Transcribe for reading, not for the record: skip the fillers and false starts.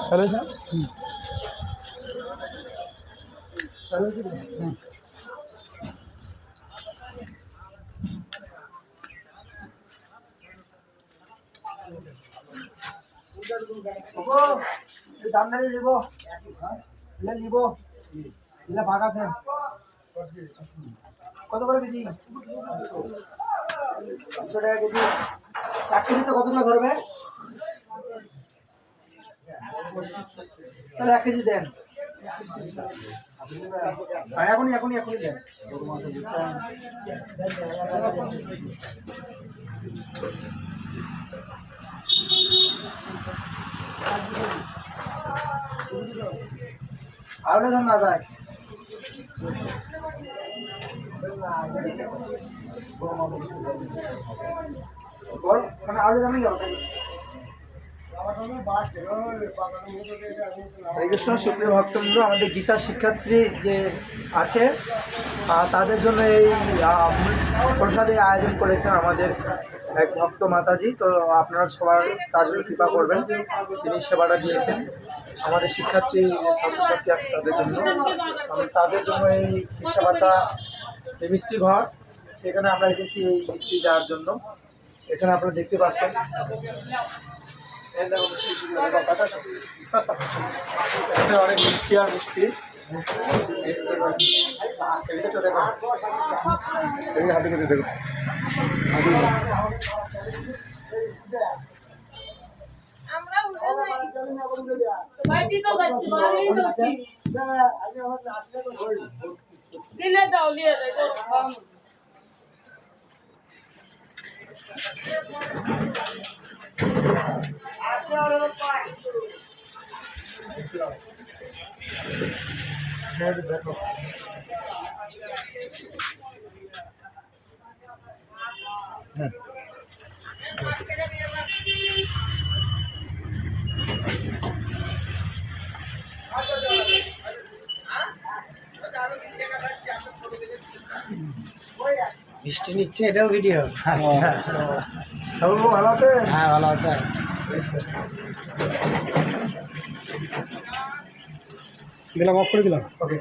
Hello sir. Hello sir. দামদারি নিব, নিব ভাগ আছে। কত করে কেজি? 200 টাকা কেজি। 1 কেজিতে কত টাকা ধরবে? তাহলে 1 কেজি দেন। এখনই দেন। আরো ধর না যায় মানে আরো দামই যাবে। কৃষ্ণ সুপ্রিয় ভক্তবৃন্দ, আমাদের গীতা শিক্ষার্থী যে আছে তাদের জন্য এই প্রসাদের আয়োজন করেছেন আমাদের এক ভক্ত মাতাজি। তো আপনারা সবার তার জন্য কৃপা করবেন, তিনি সেবাটা দিয়েছেন আমাদের শিক্ষার্থী যে ছাত্রছাত্রী আছে তাদের জন্য। তাদের জন্য এই সেবাটা, এই মিষ্টি ঘর, সেখানে আমরা এসেছি এই মিষ্টি দেওয়ার জন্য। এখানে আপনারা দেখতে পাচ্ছেন অনেক মিষ্টি আর মিষ্টি। হাতে করে দেখো দেখো মিষ্টি নিচ্ছে, এটাও ভিডিও। আচ্ছা, সবাই ভালো আছে? হ্যাঁ, ভালো আছে। দিলাম, অফ করে দিলাম। ওকে।